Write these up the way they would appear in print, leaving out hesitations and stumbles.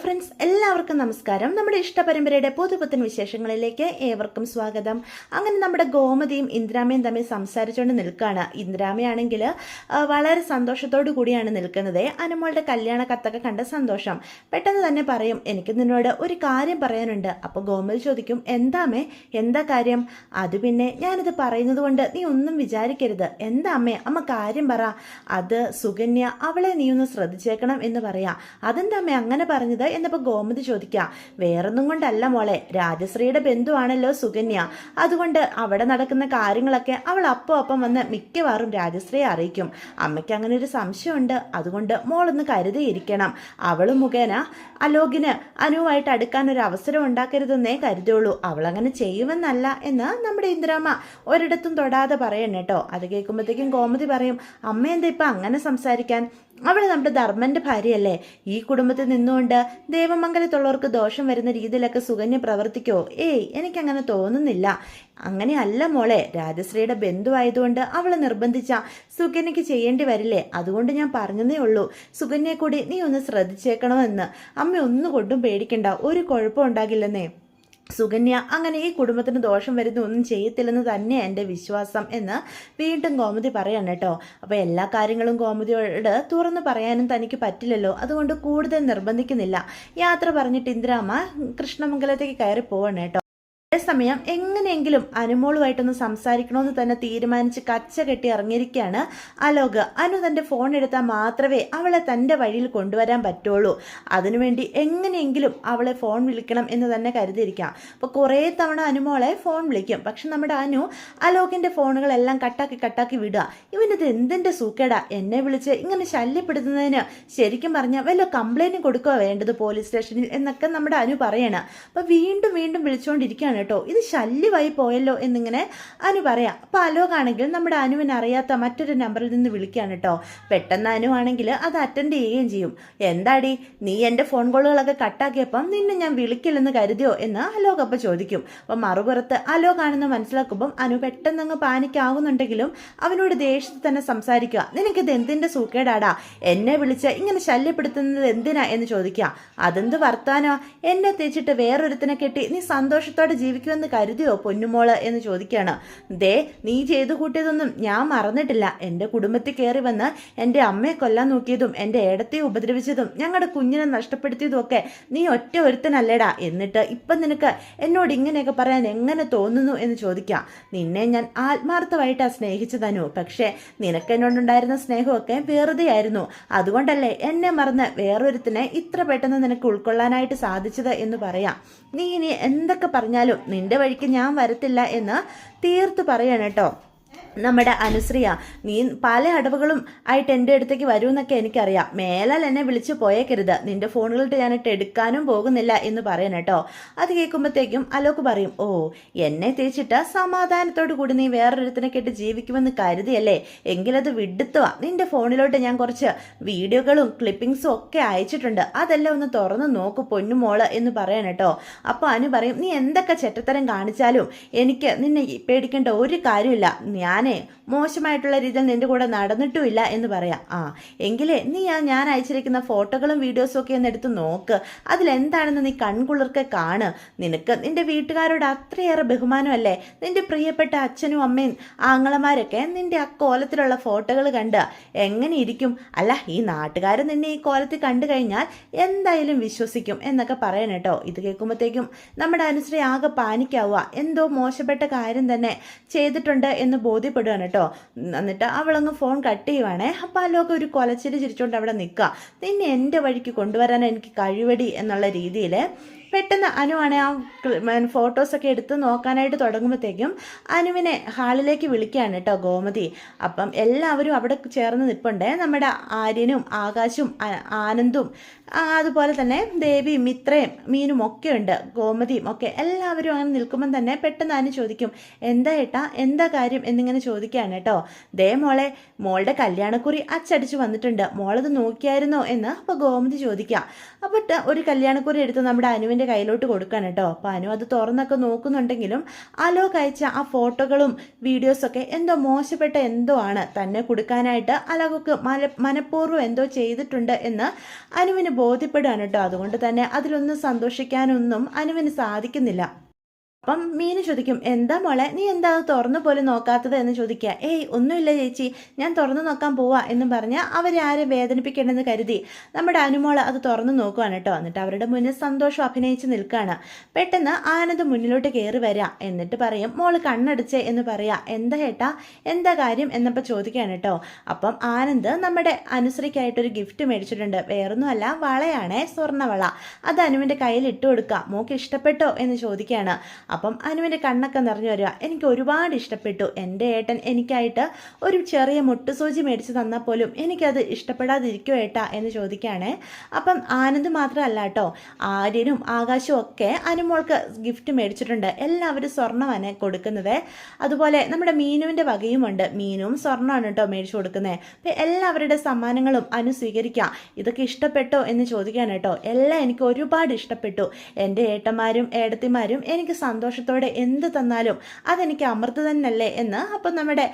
Friends, എല്ലാവർക്കും നമസ്കാരം. നമ്മുടെ ഇഷ്ടപരമ്പരയുടെ പുതുപുത്തൻ വിശേഷങ്ങളിലേക്ക് ഏവർക്കും സ്വാഗതം. അങ്ങനെ നമ്മുടെ ഗോമതിയും ഇന്ദിരാമയും തമ്മിൽ സംസാരിച്ചുകൊണ്ട് നിൽക്കുകയാണ്. ഇന്ദിരാമയാണെങ്കിൽ വളരെ സന്തോഷത്തോടു കൂടിയാണ് നിൽക്കുന്നത്. അനുമോളുടെ കല്യാണ കത്തൊക്കെ കണ്ട സന്തോഷം. പെട്ടെന്ന് തന്നെ പറയും, എനിക്ക് നിന്നോട് ഒരു കാര്യം പറയാനുണ്ട്. അപ്പോൾ ഗോമതി ചോദിക്കും, എന്താമേ, എന്താ കാര്യം? അത് പിന്നെ ഞാനിത് പറയുന്നത് കൊണ്ട് നീ ഒന്നും വിചാരിക്കരുത്. എന്താ അമ്മേ, അമ്മ കാര്യം പറ. അത് സുകന്യ, അവളെ നീ ഒന്ന് ശ്രദ്ധിച്ചേക്കണം എന്ന് പറയാ. അതെന്താ അമ്മേ അങ്ങനെ പറഞ്ഞത് എന്നപ്പോൾ ഗോമതി ചോദിക്കാം, വേറൊന്നും കൊണ്ടല്ല മോളെ, രാജശ്രീയുടെ ബന്ധുവാണല്ലോ സുകന്യ. അതുകൊണ്ട് അവിടെ നടക്കുന്ന കാര്യങ്ങളൊക്കെ അവൾ അപ്പം വന്ന് മിക്കവാറും രാജശ്രീയെ അറിയിക്കും. അമ്മയ്ക്ക് അങ്ങനെ ഒരു സംശയമുണ്ട്. അതുകൊണ്ട് മോളൊന്ന് കരുതിയിരിക്കണം. അവൾ മുഖേന അലോകിന് അനുവായിട്ട് അടുക്കാൻ ഒരു അവസരം ഉണ്ടാക്കരുതെന്നേ കരുതുള്ളൂ. അവളങ്ങനെ ചെയ്യുമെന്നല്ല എന്ന് നമ്മുടെ ഇന്ദിരാമ്മ ഒരിടത്തും തൊടാതെ പറയണം കേട്ടോ. അത് കേൾക്കുമ്പോഴത്തേക്കും ഗോമതി പറയും, അമ്മ എന്താ ഇപ്പം അങ്ങനെ സംസാരിക്കാൻ? അവൾ നമ്മുടെ ധർമ്മന്റെ ഭാര്യയല്ലേ. ഈ കുടുംബത്തിൽ നിന്നുകൊണ്ട് ദേവമംഗലത്തുള്ളവർക്ക് ദോഷം വരുന്ന രീതിയിലൊക്കെ സുകന്യ പ്രവർത്തിക്കോ? എനിക്കങ്ങനെ തോന്നുന്നില്ല. അങ്ങനെയല്ല മോളെ, രാജശ്രീയുടെ ബന്ധുവായതുകൊണ്ട് അവളെ നിർബന്ധിച്ച സുകന്യക്ക് ചെയ്യേണ്ടി വരില്ലേ? അതുകൊണ്ട് ഞാൻ പറഞ്ഞതേ ഉള്ളൂ, സുകന്യയെ കൂടി നീ ഒന്ന് ശ്രദ്ധിച്ചേക്കണമെന്ന്. അമ്മ ഒന്നുകൊണ്ടും പേടിക്കണ്ട, ഒരു കുഴപ്പം ഉണ്ടാകില്ലെന്നേ. സുകന്യ അങ്ങനെ ഈ കുടുംബത്തിന് ദോഷം വരുന്ന ഒന്നും ചെയ്യത്തില്ലെന്ന് തന്നെ എൻ്റെ വിശ്വാസം എന്ന് വീണ്ടും ഗോമതി പറയാണ് കേട്ടോ. അപ്പോൾ എല്ലാ കാര്യങ്ങളും ഗോമതിയോട് തുറന്നു പറയാനും തനിക്ക് പറ്റില്ലല്ലോ. അതുകൊണ്ട് കൂടുതൽ നിർബന്ധിക്കുന്നില്ല. യാത്ര പറഞ്ഞിട്ട് ഇന്ദിരാമ്മ കൃഷ്ണമംഗലത്തേക്ക് കയറി പോവാണ് കേട്ടോ. അതേസമയം എങ്ങനെയെങ്കിലും അനുമോളുമായിട്ടൊന്ന് സംസാരിക്കണമെന്ന് തന്നെ തീരുമാനിച്ച് കച്ച കെട്ടി ഇറങ്ങിയിരിക്കുകയാണ് അലോക്. അനു തൻ്റെ ഫോൺ എടുത്താൽ മാത്രമേ അവളെ തൻ്റെ വഴിയിൽ കൊണ്ടുവരാൻ പറ്റുള്ളൂ. അതിനുവേണ്ടി എങ്ങനെയെങ്കിലും അവളെ ഫോൺ വിളിക്കണം എന്ന് തന്നെ കരുതിയിരിക്കാം. അപ്പോൾ കുറേ തവണ അനുമോളെ ഫോൺ വിളിക്കും. പക്ഷെ നമ്മുടെ അനു അലോകിൻ്റെ ഫോണുകളെല്ലാം കട്ടാക്കി വിടുക. ഇവനിത് എന്തിൻ്റെ സൂക്കേടാ, എന്നെ വിളിച്ച് ഇങ്ങനെ ശല്യപ്പെടുത്തുന്നതിന് ശരിക്കും പറഞ്ഞാൽ വല്ല കംപ്ലൈൻറ്റും കൊടുക്കുക വേണ്ടത് പോലീസ് സ്റ്റേഷനിൽ എന്നൊക്കെ നമ്മുടെ അനു പറയണം. അപ്പോൾ വീണ്ടും വിളിച്ചുകൊണ്ടിരിക്കുകയാണ് കേട്ടോ. ഇത് ശല്യമായി പോയല്ലോ എന്നിങ്ങനെ അനു പറയാം. അപ്പോൾ അലോകാണെങ്കിൽ നമ്മുടെ അനുവിന് അറിയാത്ത മറ്റൊരു നമ്പറിൽ നിന്ന് വിളിക്കുകയാണ് കേട്ടോ. പെട്ടെന്ന് അനു ആണെങ്കിൽ അത് അറ്റൻഡ് ചെയ്യുകയും ചെയ്യും. എന്താടി, നീ എൻ്റെ ഫോൺ കോളുകളൊക്കെ കട്ടാക്കിയപ്പം നിന്നെ ഞാൻ വിളിക്കില്ലെന്ന് കരുതിയോ എന്ന് അലോക് അപ്പം ചോദിക്കും. അപ്പം മറുപുറത്ത് അലോകാണെന്ന് മനസ്സിലാക്കുമ്പം അനു പെട്ടെന്ന് അങ്ങ് പാനിക്കാവുന്നുണ്ടെങ്കിലും അവനോട് ദേഷ്യത്തിൽ തന്നെ സംസാരിക്കുക. നിനക്കിത് എന്തിൻ്റെ സൂക്കേടാടാ, എന്നെ വിളിച്ച് ഇങ്ങനെ ശല്യപ്പെടുത്തുന്നത് എന്തിനാ എന്ന് ചോദിക്കുക. അതെന്ത് വർത്താനോ, എന്നെ തേച്ചിട്ട് വേറൊരുത്തിനെ കെട്ടി നീ സന്തോഷത്തോടെ ജീവിക്കുമെന്ന് കരുതിയോ പൊന്നുമോള് എന്ന് ചോദിക്കുകയാണ്. നീ ചെയ്തു കൂട്ടിയതൊന്നും ഞാൻ മറന്നിട്ടില്ല. എൻ്റെ കുടുംബത്തിൽ കയറി വന്ന് എൻ്റെ അമ്മയെ കൊല്ലാൻ നോക്കിയതും എൻ്റെ ഏടത്തെ ഉപദ്രവിച്ചതും ഞങ്ങളുടെ കുഞ്ഞിനെ നഷ്ടപ്പെടുത്തിയതും ഒക്കെ നീ ഒറ്റ ഒരുത്തനല്ലേടാ. എന്നിട്ട് ഇപ്പം നിനക്ക് എന്നോട് ഇങ്ങനെയൊക്കെ പറയാൻ എങ്ങനെ തോന്നുന്നു എന്ന് ചോദിക്കാം. നിന്നെ ഞാൻ ആത്മാർത്ഥമായിട്ടാണ് സ്നേഹിച്ചതനു. പക്ഷേ നിനക്ക് എന്നോടുണ്ടായിരുന്ന സ്നേഹമൊക്കെ വെറുതെ ആയിരുന്നു. അതുകൊണ്ടല്ലേ എന്നെ മറന്ന് വേറൊരുത്തിനെ ഇത്ര പെട്ടെന്ന് നിനക്ക് ഉൾക്കൊള്ളാനായിട്ട് സാധിച്ചത് എന്ന് പറയാം. നീ ഇനി എന്തൊക്കെ പറഞ്ഞാലും നിന്റെ വഴിക്ക് ഞാൻ വരത്തില്ല എന്ന് തീർത്ത് പറയാണ് കേട്ടോ നമ്മുടെ അനുശ്രീയ. നീ പല അടവുകളും ആയിട്ട് എൻ്റെ അടുത്തേക്ക് വരുമെന്നൊക്കെ എനിക്കറിയാം. മേലാൽ എന്നെ വിളിച്ചു പോയേക്കരുത്. നിന്റെ ഫോണുകളിട്ട് ഞാനിട്ട് എടുക്കാനും പോകുന്നില്ല എന്ന് പറയണം കേട്ടോ. അത് കേൾക്കുമ്പോഴത്തേക്കും അലോക് പറയും, എന്നെ തേച്ചിട്ട് സമാധാനത്തോടു കൂടി നീ വേറൊരുത്തിനെ കേട്ട് ജീവിക്കുമെന്ന് കരുതിയല്ലേ? എങ്കിലത് വിടുത്തുവാ. നിന്റെ ഫോണിലോട്ട് ഞാൻ കുറച്ച് വീഡിയോകളും ക്ലിപ്പിങ്സും ഒക്കെ അയച്ചിട്ടുണ്ട്. അതെല്ലാം ഒന്ന് തുറന്ന് നോക്കു പൊന്നുമോള് എന്ന് പറയണം കേട്ടോ. അപ്പോൾ അനു പറയും, നീ എന്തൊക്കെ ചെറ്റത്തരം കാണിച്ചാലും എനിക്ക് നിന്നെ പേടിക്കേണ്ട ഒരു കാര്യമില്ല. ഞാനേ മോശമായിട്ടുള്ള രീതിയിൽ നിന്റെ കൂടെ നടന്നിട്ടുമില്ല എന്ന് പറയാം. എങ്കിലേ നീ ഞാൻ അയച്ചിരിക്കുന്ന ഫോട്ടോകളും വീഡിയോസും ഒക്കെ ഒന്ന് എടുത്ത് നോക്ക്. അതിലെന്താണെന്ന് നീ കൺകുളിർക്കെ കാണ്. നിനക്ക് നിന്റെ വീട്ടുകാരോട് അത്രയേറെ ബഹുമാനമല്ലേ? നിന്റെ പ്രിയപ്പെട്ട അച്ഛനും അമ്മയും ആങ്ങളമാരൊക്കെ നിന്റെ ആ കോലത്തിലുള്ള ഫോട്ടോകൾ കണ്ട് എങ്ങനെ ഇരിക്കും? അല്ല, ഈ നാട്ടുകാർ നിന്നെ ഈ കോലത്തിൽ കണ്ടു കഴിഞ്ഞാൽ എന്തായാലും വിശ്വസിക്കും എന്നൊക്കെ പറയണം കേട്ടോ. ഇത് കേൾക്കുമ്പോഴത്തേക്കും നമ്മുടെ അനുശ്രീ ആകെ പാനിക്കാവുക. എന്തോ മോശപ്പെട്ട കാര്യം തന്നെ ചെയ്തിട്ടുണ്ട് എന്ന് ബോധ്യപ്പെടുകയാണ് കേട്ടോ. എന്നിട്ട് അവളങ്ങ് ഫോൺ കട്ട് ചെയ്യുവാണേ. അപ്പോൾ അലോക് ഒരു കൊലച്ചിരി ചിരിച്ചുകൊണ്ട് അവിടെ നിൽക്കുക. നിന്നെ എൻ്റെ വഴിക്ക് കൊണ്ടുവരാൻ എനിക്ക് കഴിവടി എന്നുള്ള രീതിയിൽ പെട്ടെന്ന് അനുവാണ് ആ ഫോട്ടോസൊക്കെ എടുത്ത് നോക്കാനായിട്ട് തുടങ്ങുമ്പോഴത്തേക്കും അനുവിനെ ഹാളിലേക്ക് വിളിക്കുകയാണ് കേട്ടോ ഗോമതി. അപ്പം എല്ലാവരും അവിടെ ചേർന്ന് നിൽപ്പുണ്ട്. നമ്മുടെ ആര്യനും ആകാശും ആനന്ദും അതുപോലെ തന്നെ ദേവിയും മിത്രയും മീനും ഒക്കെ ഉണ്ട്, ഗോമതിയും ഒക്കെ എല്ലാവരും അങ്ങനെ നിൽക്കുമ്പം തന്നെ പെട്ടെന്ന് അനു ചോദിക്കും, എന്താ ഏട്ടാ, എന്താ കാര്യം എന്നിങ്ങനെ ചോദിക്കുകയാണ് കേട്ടോ. മോളുടെ കല്യാണക്കുറി അച്ചടിച്ച് വന്നിട്ടുണ്ട്, മോളത് നോക്കിയായിരുന്നോ എന്ന് അപ്പോൾ ഗോമതി ചോദിക്കാം. അപ്പോൾ ഒരു കല്യാണക്കുറി എടുത്ത് നമ്മുടെ അനുവിൻ്റെ അനുവിൻ്റെ കയ്യിലോട്ട് കൊടുക്കാൻ കേട്ടോ. അപ്പോൾ അനു അത് തുറന്നൊക്കെ നോക്കുന്നുണ്ടെങ്കിലും അലോക് അയച്ച ആ ഫോട്ടോകളും വീഡിയോസൊക്കെ എന്തോ മോശപ്പെട്ട എന്തോ ആണ് തന്നെ കൊടുക്കാനായിട്ട് അലോക് മനഃപൂർവ്വം എന്തോ ചെയ്തിട്ടുണ്ട് എന്ന് അനുവിന് ബോധ്യപ്പെടുകയാണ് കേട്ടോ. അതുകൊണ്ട് തന്നെ അതിലൊന്നും സന്തോഷിക്കാനൊന്നും അനുവിന് സാധിക്കുന്നില്ല. അപ്പം മീനു ചോദിക്കും, എന്താ മോളെ നീ എന്താ തുറന്നു പോലും നോക്കാത്തത് എന്ന് ചോദിക്കുക. ഏയ് ഒന്നുമില്ല ചേച്ചി, ഞാൻ തുറന്നു നോക്കാൻ പോവാ എന്നും പറഞ്ഞ് അവരെ ആരെ വേദനിപ്പിക്കണമെന്ന് കരുതി നമ്മുടെ അനുമോള് അത് തുറന്നു നോക്കുവാണ് കേട്ടോ. എന്നിട്ട് അവരുടെ മുന്നിൽ സന്തോഷം അഭിനയിച്ച് നിൽക്കുകയാണ്. പെട്ടെന്ന് ആനന്ദ് മുന്നിലോട്ട് കയറി വരാം. എന്നിട്ട് പറയും, മോള് കണ്ണടിച്ചേ എന്ന് പറയാ. എന്താ ഏട്ടാ, എന്താ കാര്യം എന്നപ്പോൾ ചോദിക്കുകയാണ് കേട്ടോ. അപ്പം ആനന്ദ് നമ്മുടെ അനുശ്രീക്കായിട്ടൊരു ഗിഫ്റ്റ് മേടിച്ചിട്ടുണ്ട്. വേറൊന്നുമല്ല, വളയാണേ, സ്വർണ്ണവള. അത് അനുവിൻ്റെ കയ്യിൽ ഇട്ട് കൊടുക്കുക. മോക്ക് ഇഷ്ടപ്പെട്ടോ എന്ന് ചോദിക്കുകയാണ്. അപ്പം അനുവിൻ്റെ കണ്ണൊക്കെ നിറഞ്ഞു വരിക. എനിക്ക് ഒരുപാട് ഇഷ്ടപ്പെട്ടു. എൻ്റെ ഏട്ടൻ എനിക്കായിട്ട് ഒരു ചെറിയ മുട്ടുസൂചി മേടിച്ച് തന്നാൽ പോലും എനിക്കത് ഇഷ്ടപ്പെടാതിരിക്കുമോ ഏട്ടാ എന്ന് ചോദിക്കുകയാണേ. അപ്പം ആനന്ദ് മാത്രമല്ല കേട്ടോ, ആര്യനും ആകാശവും ഒക്കെ അനുമോൾക്ക് ഗിഫ്റ്റ് മേടിച്ചിട്ടുണ്ട്. എല്ലാവരും സ്വർണ്ണമാണ് കൊടുക്കുന്നത്. അതുപോലെ നമ്മുടെ മീനുവിൻ്റെ വകയുമുണ്ട്. മീനും സ്വർണ്ണമാണ് കേട്ടോ മേടിച്ചു കൊടുക്കുന്നത്. അപ്പം എല്ലാവരുടെ സമ്മാനങ്ങളും അനു സ്വീകരിക്കാം. ഇതൊക്കെ ഇഷ്ടപ്പെട്ടോ എന്ന് ചോദിക്കുകയാണ് കേട്ടോ. എല്ലാം എനിക്ക് ഒരുപാട് ഇഷ്ടപ്പെട്ടു. എൻ്റെ ഏട്ടന്മാരും ഏടത്തിമാരും എനിക്ക് സന്തോഷത്തോടെ എന്ത് തന്നാലും അതെനിക്ക് അമൃത് തന്നെയല്ലേ എന്ന് അപ്പം നമ്മുടെ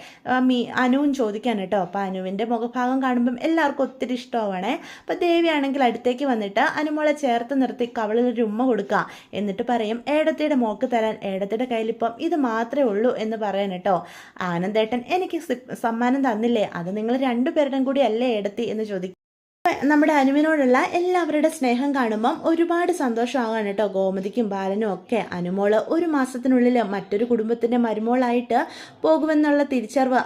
അനുവും ചോദിക്കാൻ കേട്ടോ. അപ്പം അനുവിൻ്റെ മുഖഭാഗം കാണുമ്പം എല്ലാവർക്കും ഒത്തിരി ഇഷ്ടമാവണേ. അപ്പം ദേവിയാണെങ്കിൽ അടുത്തേക്ക് വന്നിട്ട് അനുമോളെ ചേർത്ത് നിർത്തി കവളിലൊരു ഉമ്മ കൊടുക്കുക. എന്നിട്ട് പറയും, ഏടത്തിയുടെ മോക്ക് തരാൻ ഏടത്തിയുടെ കയ്യിലിപ്പം ഇത് മാത്രമേ ഉള്ളൂ എന്ന് പറയാൻ കേട്ടോ. ആനന്ദേട്ടൻ എനിക്ക് സമ്മാനം തന്നില്ലേ, അത് നിങ്ങൾ രണ്ടുപേരുടെയും കൂടി അല്ലേ ഏടത്തി എന്ന് ചോദിക്കും. നമ്മുടെ അനുവിനോടുള്ള എല്ലാവരുടെ സ്നേഹം കാണുമ്പം ഒരുപാട് സന്തോഷമാകാണ് കേട്ടോ ഗോമതിക്കും ബാലനും ഒക്കെ. അനുമോള് ഒരു മാസത്തിനുള്ളിൽ മറ്റൊരു കുടുംബത്തിൻ്റെ മരുമോളായിട്ട് പോകുമെന്നുള്ള തിരിച്ചറിവ്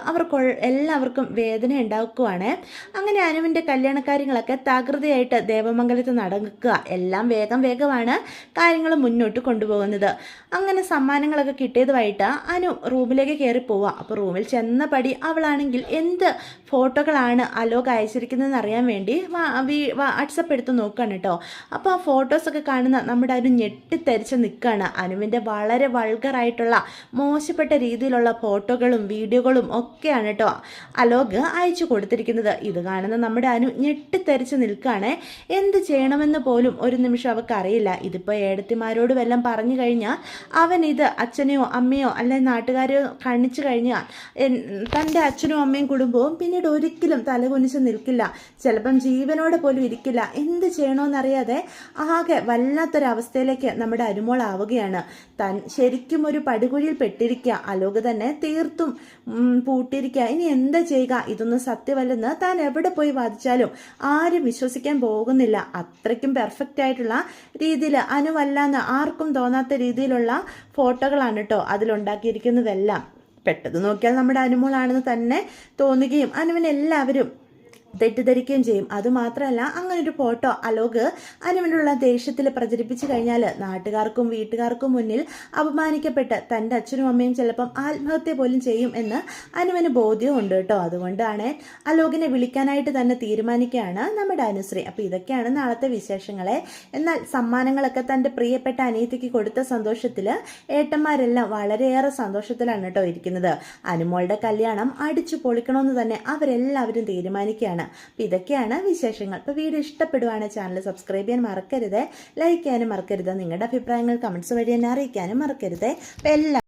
എല്ലാവർക്കും വേദന ഉണ്ടാക്കുകയാണ്. അങ്ങനെ അനുവിൻ്റെ കല്യാണക്കാര്യങ്ങളൊക്കെ തകൃതിയായിട്ട് ദേവമംഗലത്ത് നടക്കുക. എല്ലാം വേഗമാണ് കാര്യങ്ങൾ മുന്നോട്ട് കൊണ്ടുപോകുന്നത്. അങ്ങനെ സമ്മാനങ്ങളൊക്കെ കിട്ടിയതുമായിട്ട് അനു റൂമിലേക്ക് കയറി പോവുക. അപ്പോൾ റൂമിൽ ചെന്ന പടി അവളാണെങ്കിൽ എന്ത് ഫോട്ടോകളാണ് അലോക് അയച്ചിരിക്കുന്നതെന്ന് അറിയാൻ വേണ്ടി വാട്സപ്പ് എടുത്ത് നോക്കുകയാണ് കേട്ടോ. അപ്പോൾ ആ ഫോട്ടോസൊക്കെ കാണുന്ന നമ്മുടെ അനു ഞെട്ടിത്തെരിച്ച് നിൽക്കുകയാണ്. അനുവിൻ്റെ വളരെ വൾഗറായിട്ടുള്ള മോശപ്പെട്ട രീതിയിലുള്ള ഫോട്ടോകളും വീഡിയോകളും ഒക്കെയാണ് കേട്ടോ അലോക് അയച്ചു കൊടുത്തിരിക്കുന്നത്. ഇത് കാണുന്ന നമ്മുടെ അനു ഞെട്ടിത്തെരിച്ച് നിൽക്കുകയാണ്. എന്ത് ചെയ്യണമെന്ന് പോലും ഒരു നിമിഷം അവൾക്ക് അറിയില്ല. ഇതിപ്പോൾ ഏടത്തിമാരോട് വല്ലതും പറഞ്ഞു കഴിഞ്ഞാൽ അവൻ ഇത് അച്ഛനെയോ അമ്മയോ അല്ലെങ്കിൽ നാട്ടുകാരെയോ കാണിച്ചു കഴിഞ്ഞാൽ തൻ്റെ അച്ഛനും അമ്മയും കുടുംബവും പിന്നീട് ഒരിക്കലും തലകുനിച്ച് നിൽക്കില്ല. ചിലപ്പം ജീവനോടെ പോലും ഇരിക്കില്ല. എന്ത് ചെയ്യണമെന്നറിയാതെ ആകെ വല്ലാത്തൊരവസ്ഥയിലേക്ക് നമ്മുടെ അനുമോൾ ആവുകയാണ്. താൻ ശരിക്കും ഒരു പടുകുഴിയിൽ പെട്ടിരിക്കുക. അലോക് തന്നെ തീർത്തും പൂട്ടിയിരിക്കുക. ഇനി എന്താ ചെയ്യുക, ഇതൊന്നും സത്യമല്ലെന്ന് താൻ എവിടെ പോയി വാദിച്ചാലും ആരും വിശ്വസിക്കാൻ പോകുന്നില്ല. അത്രയ്ക്കും പെർഫെക്റ്റ് ആയിട്ടുള്ള രീതിയിൽ അനുവല്ലാന്ന് ആർക്കും തോന്നാത്ത രീതിയിലുള്ള ഫോട്ടോകളാണ് കേട്ടോ അതിലുണ്ടാക്കിയിരിക്കുന്നതെല്ലാം. പെട്ടെന്ന് നോക്കിയാൽ നമ്മുടെ അനുമോളാണെന്ന് തന്നെ തോന്നുകയും അനുവിനെല്ലാവരും തെറ്റിദ്ധരിക്കുകയും ചെയ്യും. അതുമാത്രമല്ല, അങ്ങനൊരു ഫോട്ടോ അലോക് അനുവിനുള്ള ദേഷ്യത്തിൽ പ്രചരിപ്പിച്ചു കഴിഞ്ഞാൽ നാട്ടുകാർക്കും വീട്ടുകാർക്കും മുന്നിൽ അപമാനിക്കപ്പെട്ട് തൻ്റെ അച്ഛനും അമ്മയും ചിലപ്പം ആത്മഹത്യ പോലും ചെയ്യും എന്ന് അനുവിന് ബോധ്യമുണ്ട് കേട്ടോ. അതുകൊണ്ടാണ് അലോകിനെ വിളിക്കാനായിട്ട് തന്നെ തീരുമാനിക്കുകയാണ് നമ്മുടെ അനുശ്രീ. അപ്പോൾ ഇതൊക്കെയാണ് നാളത്തെ വിശേഷങ്ങളെ. എന്നാൽ സമ്മാനങ്ങളൊക്കെ തൻ്റെ പ്രിയപ്പെട്ട അനിയത്തിക്ക് കൊടുത്ത സന്തോഷത്തിൽ ഏട്ടന്മാരെല്ലാം വളരെയേറെ സന്തോഷത്തിലാണ് കേട്ടോ ഇരിക്കുന്നത്. അനുമോളുടെ കല്യാണം അടിച്ചു പൊളിക്കണമെന്ന് തന്നെ അവരെല്ലാവരും തീരുമാനിക്കുകയാണ്. അപ്പോൾ ഇതൊക്കെയാണ് വിശേഷങ്ങൾ. ഇപ്പോൾ വീഡിയോ ഇഷ്ടപ്പെടുവാണെങ്കിൽ ചാനൽ സബ്സ്ക്രൈബ് ചെയ്യാൻ മറക്കരുത്, ലൈക്ക് ചെയ്യാനും മറക്കരുത്, നിങ്ങളുടെ അഭിപ്രായങ്ങൾ കമൻസ് വഴി തന്നെ അറിയിക്കാനും മറക്കരുത്. അപ്പോൾ